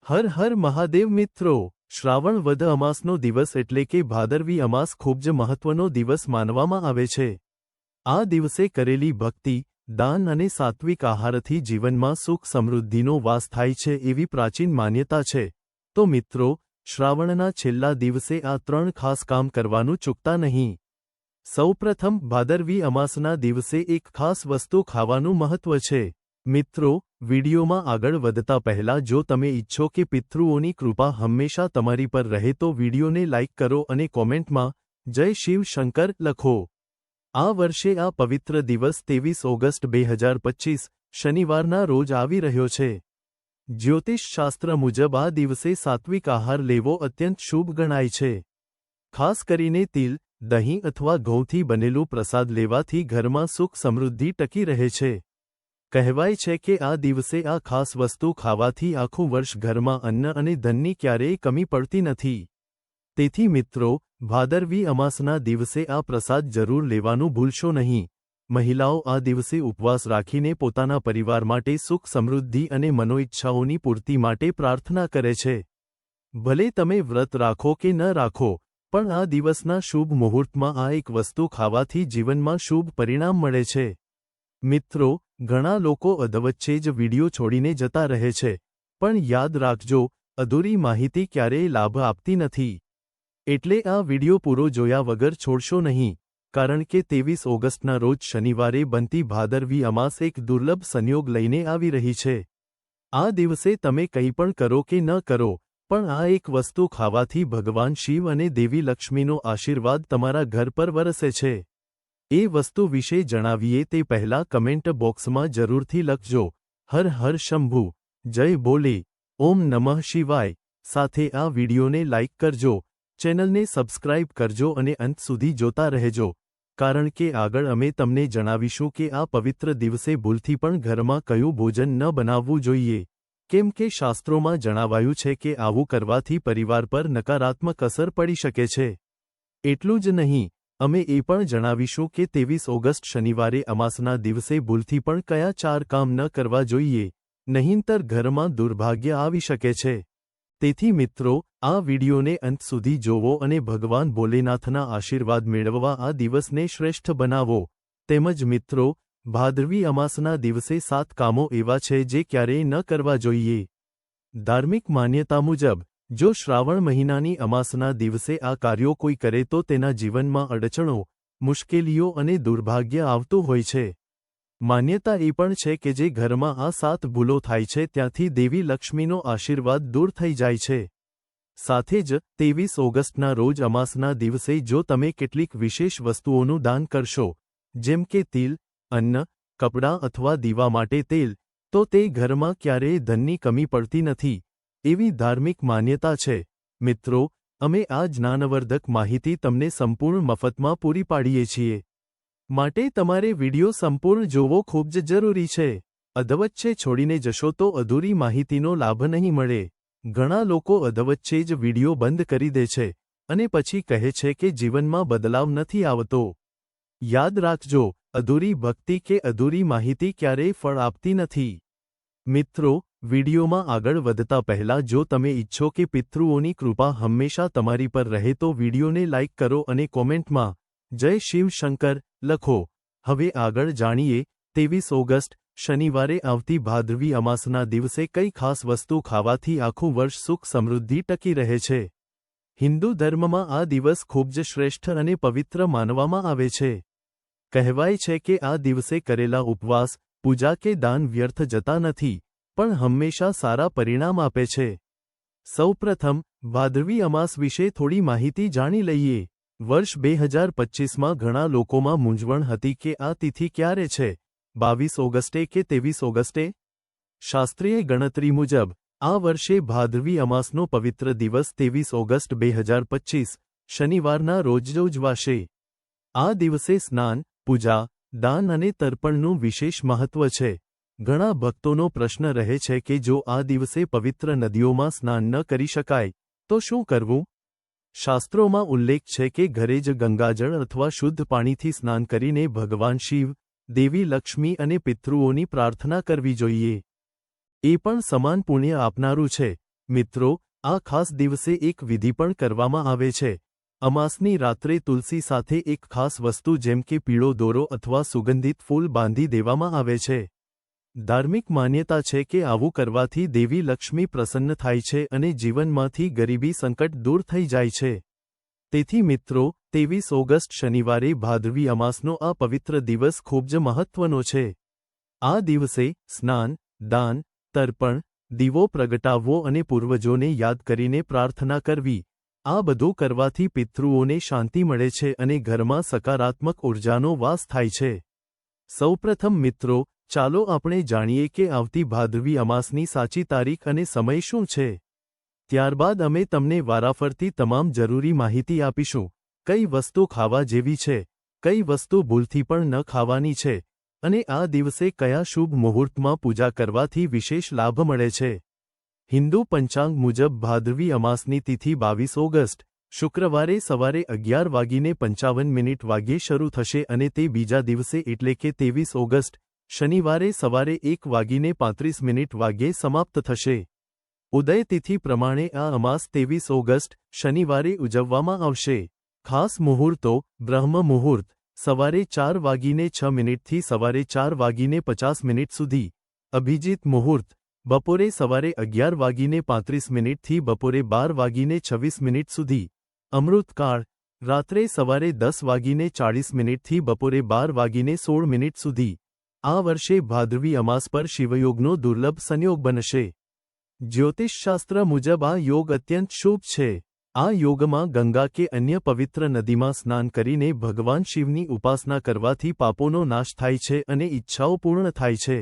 હર હર મહાદેવ મિત્રો, શ્રાવણ વદ અમાસનો દિવસ એટલે કે ભાદરવી અમાસ ખૂબ જ મહત્વનો દિવસ માનવામાં આવે છે। આ દિવસે કરેલી ભક્તિ, દાન અને સાત્વિક આહારથી જીવનમાં સુખ સમૃદ્ધિનો વાસ થાય છે એવી પ્રાચીન માન્યતા છે। તો મિત્રો, શ્રાવણના છેલ્લા દિવસે આ 3 ખાસ કામ કરવાનું ચૂકતા નહીં। સૌપ્રથમ ભાદરવી અમાસના દિવસે એક ખાસ વસ્તુ ખાવાનું મહત્વ છે। મિત્રો, વિડીયોમાં આગળ વધતા પહેલા જો તમે ઈચ્છો કે પિતૃઓની કૃપા હંમેશા તમારી પર રહે તો વિડીયોને લાઇક કરો અને કોમેન્ટમાં જય શિવ શંકર લખો। આ વર્ષે આ પવિત્ર દિવસ 23 ઓગસ્ટ 2025 શનિવારના રોજ આવી રહ્યો છે। જ્યોતિષ શાસ્ત્ર મુજબ આ દિવસે સાત્વિક આહાર લેવો અત્યંત શુભ ગણાય છે। ખાસ કરીને તિલ, દહીં અથવા ઘઉંથી બનેલું પ્રસાદ લેવાથી ઘરમાં સુખ સમૃદ્ધિ ટકી રહે છે। કહેવાય છે કે આ દિવસે આ ખાસ વસ્તુ ખાવાથી આખું વર્ષ ઘરમાં અન્ન અને ધનની ક્યારેય કમી પડતી નથી। તેથી મિત્રો, ભાદરવી અમાસના દિવસે આ પ્રસાદ જરૂર લેવાનું ભૂલશો નહીં। મહિલાઓ આ દિવસે ઉપવાસ રાખીને પોતાના પરિવાર માટે સુખ સમૃદ્ધિ અને મનોઈચ્છાઓની પૂર્તિ માટે પ્રાર્થના કરે છે। ભલે તમે વ્રત રાખો કે ન રાખો, પણ આ દિવસના શુભ મુહૂર્તમાં આ એક વસ્તુ ખાવાથી જીવનમાં શુભ પરિણામ મળે છે। મિત્રો, ઘણા લોકો અધવચ્ચે જ વિડિયો છોડીને જતા રહે છે, પણ યાદ રાખજો, અધૂરી માહિતી ક્યારેય લાભ આપતી નથી। એટલે આ વિડિયો પૂરો જોયા વગર છોડશો નહીં, કારણ કે 23 ઓગસ્ટના રોજ શનિવારે બનતી ભાદરવી અમાસ એક દુર્લભ સંયોગ લઈને આવી રહી છે। આ દિવસે તમે કંઈ પણ કરો કે ન કરો, પણ આ એક વસ્તુ ખાવાથી ભગવાન શિવ અને દેવી લક્ષ્મીનો આશીર્વાદ તમારા ઘર પર વરસે છે। એ વસ્તુ વિશે જણાવીએ તે પહેલા કમેન્ટ બોક્સમાં જરૂરથી લખજો, હર હર શંભુ, જય બોલે, ઓમ નમઃ શિવાય। સાથે આ વિડીયોને લાઇક કરજો, ચેનલને સબસ્ક્રાઇબ કરજો અને અંત સુધી જોતા રહેજો, કારણ કે આગળ અમે તમને જણાવીશું કે આ પવિત્ર દિવસે ભૂલથી પણ ઘરમાં કયું ભોજન ન બનાવવું જોઈએ, કેમ કે શાસ્ત્રોમાં જણાવાયું છે કે આવું કરવાથી પરિવાર પર નકારાત્મક અસર પડી શકે છે। એટલું જ નહીં, અમે એ પણ જણાવીશું કે 23 ઓગસ્ટ શનિવારે અમાસના દિવસે ભૂલથી પણ કયા 4 કામ ન કરવા જોઈએ, નહીંતર ઘરમાં દુર્ભાગ્ય આવી શકે છે। તેથી મિત્રો, આ વિડીયોને અંત સુધી જોવો અને ભગવાન ભોલેનાથના આશીર્વાદ મેળવવા આ દિવસને શ્રેષ્ઠ બનાવો। તેમજ મિત્રો, ભાદરવી અમાસના દિવસે 7 કામો એવા છે જે ક્યારેય ન કરવા જોઈએ। ધાર્મિક માન્યતા મુજબ, જો શ્રાવણ મહિનાની અમાસના દિવસે આ કાર્યો કોઈ કરે તો તેના જીવનમાં અડચણો, મુશ્કેલીઓ અને દુર્ભાગ્ય આવતું હોય છે। માન્યતા એ પણ છે કે જે ઘરમાં આ 7 ભૂલો થાય છે ત્યાંથી દેવી લક્ષ્મીનો આશીર્વાદ દૂર થઈ જાય છે। સાથે જ 23 ઓગસ્ટના રોજ અમાસના દિવસે જો તમે કેટલીક વિશેષ વસ્તુઓનું દાન કરશો, જેમ કે તિલ, અન્ન, કપડાં અથવા દીવા માટે તેલ, તો તે ઘરમાં ક્યારેય ધનની કમી પડતી નથી, એવી ધાર્મિક માન્યતા છે। મિત્રો, અમે આ જ્ઞાનવર્ધક માહિતી તમને સંપૂર્ણ મફતમાં પૂરી પાડીએ છીએ, માટે તમારે વિડિયો સંપૂર્ણ જોવો ખૂબ જ જરૂરી છે। અધવચ્ચે છોડીને જશો તો અધૂરી માહિતીનો લાભ નહીં મળે। ઘણા લોકો અધવચ્ચે જ વિડિયો બંધ કરી દે છે અને પછી કહે છે કે જીવનમાં બદલાવ નથી આવતો। યાદ રાખજો, અધૂરી ભક્તિ કે અધૂરી માહિતી ક્યારેય ફળ આપતી નથી। મિત્રો, વિડીયોમાં આગળ વધતા પહેલા જો તમે ઈચ્છો કે પિતૃઓની કૃપા હંમેશા તમારી પર રહે તો વિડીયોને લાઇક કરો અને કોમેન્ટમાં જય શિવ શંકર લખો। હવે આગળ જાણીએ, 23 ઓગસ્ટ શનિવારે આવતી ભાદરવી અમાસના દિવસે કઈ ખાસ વસ્તુ ખાવાથી આખું વર્ષ સુખ સમૃદ્ધિ ટકી રહે છે। હિન્દુ ધર્મમાં આ દિવસ ખૂબ જ શ્રેષ્ઠ અને પવિત્ર માનવામાં આવે છે। કહેવાય છે કે આ દિવસે કરેલા ઉપવાસ, પૂજા કે દાન વ્યર્થ જતા નથી, પણ હંમેશા સારા પરિણામ આપે છે। સૌપ્રથમ, ભાદરવી અમાસ વિશે થોડી માહિતી જાણી લઈએ। વર્ષ 2025માં ઘણા લોકોમાં મૂંઝવણ હતી કે આ તિથિ ક્યારે છે, 22 ઓગસ્ટે કે 23 ઓગસ્ટે? શાસ્ત્રીય ગણતરી મુજબ, આ વર્ષે ભાદરવી અમાસનો પવિત્ર દિવસ 23 ઓગસ્ટ 2025 શનિવારના રોજ ઉજવાશે। આ દિવસે સ્નાન, પૂજા, દાન અને તર્પણનું વિશેષ મહત્વ છે। ઘણા ભક્તોનો પ્રશ્ન રહે છે કે જો આ દિવસે પવિત્ર નદીઓમાં સ્નાન ન કરી શકાય, તો શું કરવું? શાસ્ત્રોમાં ઉલ્લેખ છે કે ઘરે જ ગંગાજળ અથવા શુદ્ધ પાણીથી સ્નાન કરીને ભગવાન શિવ, દેવી લક્ષ્મી અને પિતૃઓની પ્રાર્થના કરવી જોઈએ। એ પણ સમાન પુણ્ય આપનારું છે। મિત્રો, આ ખાસ દિવસે એક વિધિ પણ કરવામાં આવે છે. અમાસની રાત્રે તુલસી સાથે એક ખાસ વસ્તુ જેમ કે પીળો દોરો અથવા સુગંધિત ફૂલ બાંધી દેવામાં આવે છે. ધાર્મિક માન્યતા છે કે આવું કરવાથી દેવી લક્ષ્મી પ્રસન્ન થાય છે અને જીવનમાંથી ગરીબી સંકટ દૂર થઈ જાય છે. તેથી મિત્રો, 23 ઓગસ્ટ શનિવારે ભાદરવી અમાસનો આ પવિત્ર દિવસ ખૂબ જ મહત્વનો છે. આ દિવસે સ્નાન, દાન, તર્પણ, દીવો પ્રગટાવવો અને પૂર્વજોને યાદ કરીને પ્રાર્થના કરવી, આ બધું કરવાથી પિતૃઓને શાંતિ મળે છે અને ઘરમાં સકારાત્મક ઉર્જાનો વાસ થાય છે. સૌપ્રથમ મિત્રો, ચાલો આપણે જાણીએ કે આવતી ભાદરવી અમાસની સાચી તારીખ અને સમય શું છે. ત્યારબાદ અમે તમને વારાફરતી તમામ જરૂરી માહિતી આપીશું. કઈ વસ્તુ ખાવા જેવી છે, કઈ વસ્તુ ભૂલથી પણ ન ખાવાની છે, અને આ દિવસે કયા શુભ મુહૂર્તમાં પૂજા કરવાથી વિશેષ લાભ મળે છે. હિન્દુ પંચાંગ મુજબ ભાદરવી અમાસની તિથિ 22 ઓગસ્ટ, શુક્રવારે સવારે 11:55 વાગ્યે શરૂ થશે અને તે બીજા દિવસે એટલે કે 23 ઓગસ્ટ, શનિવારે સવારે 1:35 વાગ્યે સમાપ્ત થશે. ઉદય તિથિ પ્રમાણે આ અમાસ 23 ઓગસ્ટ, શનિવારે ઉજવવામાં આવશે. ખાસ મુહૂર્તો: બ્રહ્મ મુહૂર્ત, સવારે 4:06 થી સવારે 4:50 સુધી. અભિજીત મુહૂર્ત, બપોરે સવારે 11:35 થી બપોરે 12:26 સુધી. અમૃતકાળ, રાત્રે સવારે 10:40 થી બપોરે 12:16 સુધી. આ વર્ષે ભાદરવી અમાસ પર શિવયોગનો દુર્લભ સંયોગ બનશે. જ્યોતિષશાસ્ત્ર મુજબ આ યોગ અત્યંત શુભ છે. આ યોગમાં ગંગા કે અન્ય પવિત્ર નદીમાં સ્નાન કરીને ભગવાન શિવની ઉપાસના કરવાથી પાપોનો નાશ થાય છે અને ઈચ્છાઓ પૂર્ણ થાય છે.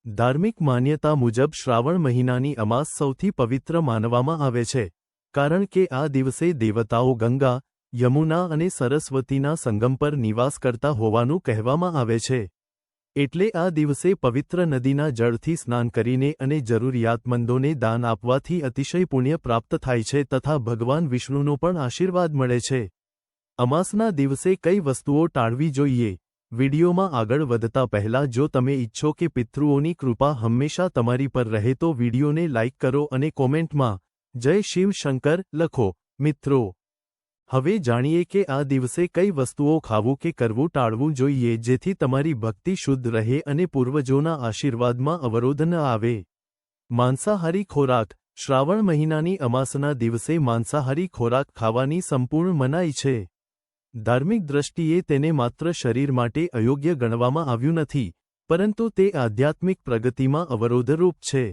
ધાર્મિક માન્યતા મુજબ શ્રાવણ મહિનાની અમાસ સૌથી પવિત્ર માનવામાં આવે છે, કારણ કે આ દિવસે દેવતાઓ ગંગા, યમુના અને સરસ્વતીના સંગમ પર નિવાસ કરતા હોવાનું કહેવામાં આવે છે. એટલે આ દિવસે પવિત્ર નદીના જળથી સ્નાન કરીને અને જરૂરિયાતમંદોને દાન આપવાથી અતિશય પુણ્ય પ્રાપ્ત થાય છે તથા ભગવાન વિષ્ણુનો પણ આશીર્વાદ મળે છે. અમાસના દિવસે કઈ વસ્તુઓ ટાળવી જોઈએ? વિડીયોમાં આગળ વધતા પહેલા જો તમે ઈચ્છો કે પિતૃઓની કૃપા હંમેશા તમારી પર રહે તો વિડીયોને લાઇક કરો અને કોમેન્ટમાં જય શિવ શંકર લખો. મિત્રો, હવે જાણીએ કે આ દિવસે કઈ વસ્તુઓ ખાવું કે કરવું ટાળવું જોઈએ જેથી તમારી ભક્તિ શુદ્ધ રહે અને પૂર્વજોના આશીર્વાદમાં અવરોધ ન આવે. માંસાહારી ખોરાક: શ્રાવણ મહિનાની અમાસના દિવસે માંસાહારી ખોરાક ખાવાની સંપૂર્ણ મનાઈ છે. ધાર્મિક દ્રષ્ટિએ તેને માત્ર શરીર માટે અયોગ્ય ગણવામાં આવ્યું નથી, પરંતુ તે આધ્યાત્મિક પ્રગતિમાં અવરોધરૂપ છે.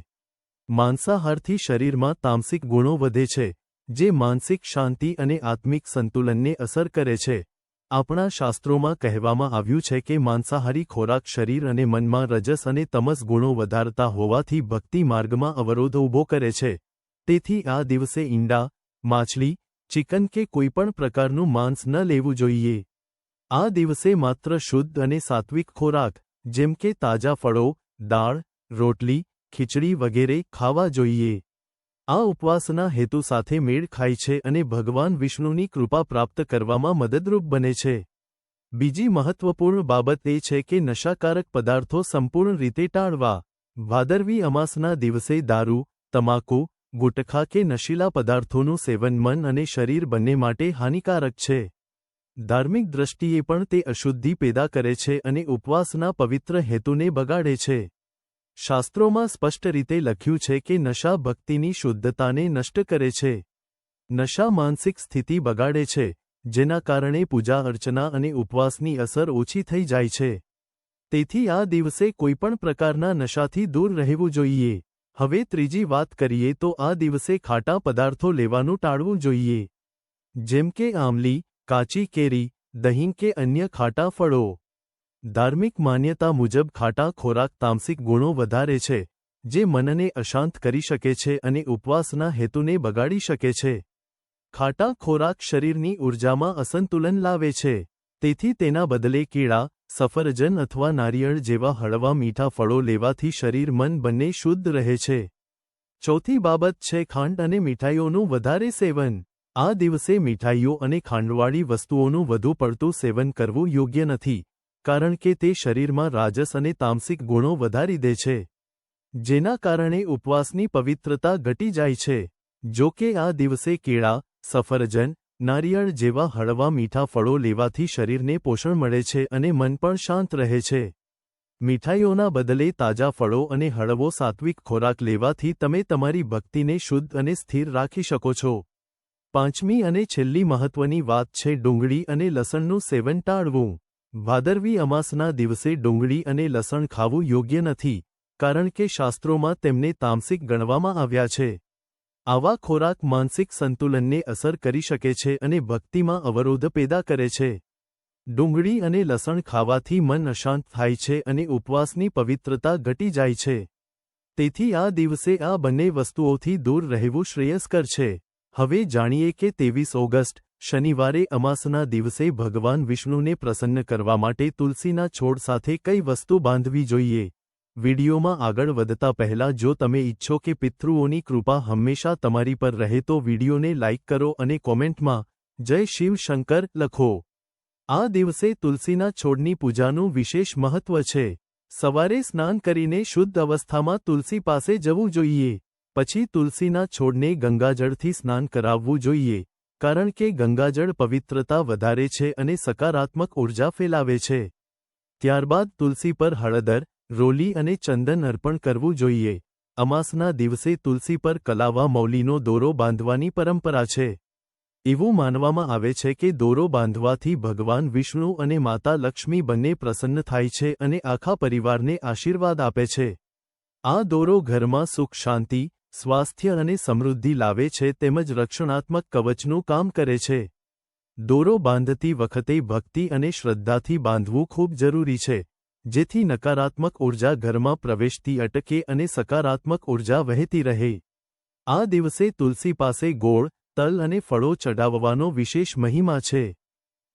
માંસાહારથી શરીરમાં તામસિક ગુણો વધે છે, જે માનસિક શાંતિ અને આત્મિક સંતુલનને અસર કરે છે. આપણા શાસ્ત્રોમાં કહેવામાં આવ્યું છે કે માંસાહારી ખોરાક શરીર અને મનમાં રજસ અને તમસ ગુણો વધારતા હોવાથી ભક્તિ માર્ગમાં અવરોધ ઊભો કરે છે. તેથી આ દિવસે ઈંડા, માછલી, ચિકન કે કોઈપણ પ્રકારનું માંસ ન લેવું જોઈએ. આ દિવસે માત્ર શુદ્ધ અને સાત્વિક ખોરાક, જેમ કે તાજા ફળો, દાળ, રોટલી, ખીચડી વગેરે ખાવા જોઈએ. આ ઉપવાસના હેતુ સાથે મેળ ખાય છે અને ભગવાન વિષ્ણુની કૃપા પ્રાપ્ત કરવામાં મદદરૂપ બને છે. બીજી મહત્વપૂર્ણ બાબત એ છે કે નશાકારક પદાર્થો સંપૂર્ણ રીતે ટાળવા. ભાદરવી અમાસના દિવસે દારૂ, તમાકુ, ગુટખા કે નશીલા પદાર્થોનું સેવન મન અને શરીર બંને માટે હાનિકારક છે. ધાર્મિક દ્રષ્ટિએ પણ તે અશુદ્ધિ પેદા કરે છે અને ઉપવાસના પવિત્ર હેતુને બગાડે છે. શાસ્ત્રોમાં સ્પષ્ટ રીતે લખ્યું છે કે નશા ભક્તિની શુદ્ધતાને નષ્ટ કરે છે. નશા માનસિક સ્થિતિ બગાડે છે, જેના કારણે પૂજા અર્ચના અને ઉપવાસની અસર ઓછી થઈ જાય છે. તેથી આ દિવસે કોઈપણ પ્રકારના નશાથી દૂર રહેવું જોઈએ. હવે ત્રીજી વાત કરીએ તો આ દિવસે ખાટા પદાર્થો લેવાનું ટાળવું જોઈએ. જેમ કે આમલી, કાચી કેરી, દહીં કે અન્ય ખાટા ફળો. ધાર્મિક માન્યતા મુજબ ખાટા ખોરાક તામસિક ગુણો વધારે છે, જે મનને અશાંત કરી શકે છે અને ઉપવાસના હેતુને બગાડી શકે છે. ખાટા ખોરાક શરીરની ઊર્જામાં અસંતુલન લાવે છે. તેથી તેના બદલે કેળા, સફરજન અથવા નારિયેળ જેવા હળવા મીઠા ફળો લેવાથી શરીર મન બંને શુદ્ધ રહે છે. ચોથી બાબત છે ખાંડ અને મીઠાઈઓનું વધારે સેવન. આ દિવસે મીઠાઈઓ અને ખાંડવાળી વસ્તુઓનું વધુ પડતું સેવન કરવું યોગ્ય નથી, કારણ કે તે શરીરમાં રાજસ અને તામસિક ગુણો વધારી દે છે. જેના કારણે ઉપવાસની પવિત્રતા ઘટી જાય છે. જો કે આ દિવસે કેળા, સફરજન, નારિયેળ જેવા હળવા મીઠા ફળો લેવાથી શરીરને પોષણ મળે છે અને મન પણ શાંત રહે છે. મીઠાઈઓના બદલે તાજા ફળો અને હળવો સાત્વિક ખોરાક લેવાથી તમે તમારી ભક્તિને શુદ્ધ અને સ્થિર રાખી શકો છો. પાંચમી અને છેલ્લી મહત્વની વાત છે ડુંગળી અને લસણનું સેવન ટાળવું. ભાદરવી અમાસના દિવસે ડુંગળી અને લસણ ખાવું યોગ્ય નથી, કારણ કે શાસ્ત્રોમાં તેમને તામસિક ગણવામાં આવ્યા છે. આવા ખોરાક માનસિક સંતુલનને અસર કરી શકે છે અને ભક્તિમાં અવરોધ પેદા કરે છે. ડુંગળી અને લસણ ખાવાથી મન અશાંત થાય છે અને ઉપવાસની પવિત્રતા ઘટી જાય છે. તેથી આ દિવસે આ બંને વસ્તુઓથી દૂર રહેવું શ્રેયસ્કર છે. હવે જાણીએ કે 23 ઓગસ્ટ, શનિવારે અમાસના દિવસે ભગવાન વિષ્ણુને પ્રસન્ન કરવા માટે તુલસીના છોડ સાથે કઈ વસ્તુ બાંધવી જોઈએ. વિડીયોમાં આગળ વધતા પહેલા જો તમે ઈચ્છો કે પિતૃઓની કૃપા હંમેશા તમારી પર રહે તો વિડીયોને લાઇક કરો અને કોમેન્ટમાં જય શિવ શંકર લખો. આ દિવસે તુલસીના છોડની પૂજાનું વિશેષ મહત્વ છે. સવારે સ્નાન કરીને શુદ્ધ અવસ્થામાં તુલસી પાસે જવું જોઈએ. પછી તુલસીના છોડને ગંગાજળથી સ્નાન કરાવવું જોઈએ, કારણ કે ગંગાજળ પવિત્રતા વધારે છે અને સકારાત્મક ઉર્જા ફેલાવે છે. ત્યારબાદ તુલસી પર હળદર, રોલી અને ચંદન અર્પણ કરવું જોઈએ. અમાસના દિવસે તુલસી પર કલાવા મૌલીનો દોરો બાંધવાની પરંપરા છે. એવું માનવામાં આવે છે કે દોરો બાંધવાથી ભગવાન વિષ્ણુ અને માતા લક્ષ્મી બંને પ્રસન્ન થાય છે અને આખા પરિવારને આશીર્વાદ આપે છે. આ દોરો ઘરમાં સુખ શાંતિ, સ્વાસ્થ્ય અને સમૃદ્ધિ લાવે છે તેમજ રક્ષણાત્મક કવચનું કામ કરે છે. દોરો બાંધતી વખતે ભક્તિ અને શ્રદ્ધાથી બાંધવું ખૂબ જરૂરી છે, જેથી નકારાત્મક ઉર્જા ઘરમાં પ્રવેશતી અટકે અને સકારાત્મક ઉર્જા વહેતી રહે. આ દિવસે તુલસી પાસે ગોળ, તલ અને ફળો ચડાવવાનો વિશેષ મહિમા છે.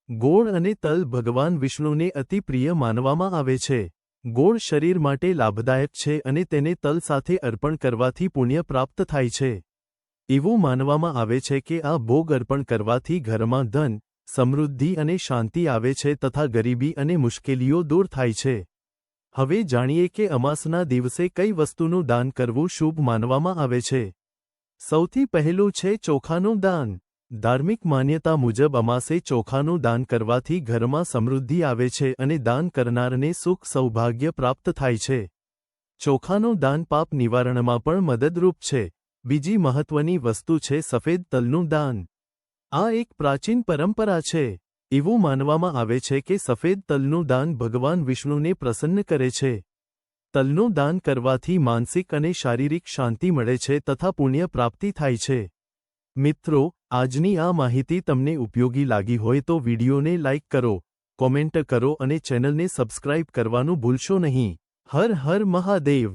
ગોળ અને તલ ભગવાન વિષ્ણુને અતિ પ્રિય માનવામાં આવે છે. ગોળ શરીર માટે લાભદાયક છે અને તેને તલ સાથે અર્પણ કરવાથી પુણ્ય પ્રાપ્ત થાય છે. એવું માનવામાં આવે છે કે આ ભોગ અર્પણ કરવાથી ઘરમાં ધન, સમૃદ્ધિ અને શાંતિ આવે છે તથા ગરીબી અને મુશ્કેલીઓ દૂર થાય છે. હવે જાણીએ કે અમાસના દિવસે કઈ વસ્તુનું દાન કરવું શુભ માનવામાં આવે છે. સૌથી પહેલું છે ચોખાનું દાન. ધાર્મિક માન્યતા મુજબ અમાસે ચોખાનું દાન કરવાથી ઘરમાં સમૃદ્ધિ આવે છે અને દાન કરનારને સુખ સૌભાગ્ય પ્રાપ્ત થાય છે. ચોખાનું દાન પાપ નિવારણમાં પણ મદદરૂપ છે. બીજી મહત્વની વસ્તુ છે સફેદ તલનું દાન. આ એક પ્રાચીન પરંપરા છે. એવું માનવામાં આવે છે કે સફેદ તલનું દાન ભગવાન વિષ્ણુને પ્રસન્ન કરે છે. તલનું દાન કરવાથી માનસિક અને શારીરિક શાંતિ મળે છે તથા પુણ્ય પ્રાપ્તિ થાય છે. મિત્રો, આજની આ માહિતી તમને ઉપયોગી લાગી હોય તો વિડીયોને લાઇક કરો, કોમેન્ટ કરો અને ચેનલને સબસ્ક્રાઇબ કરવાનું ભૂલશો નહીં. હર હર મહાદેવ.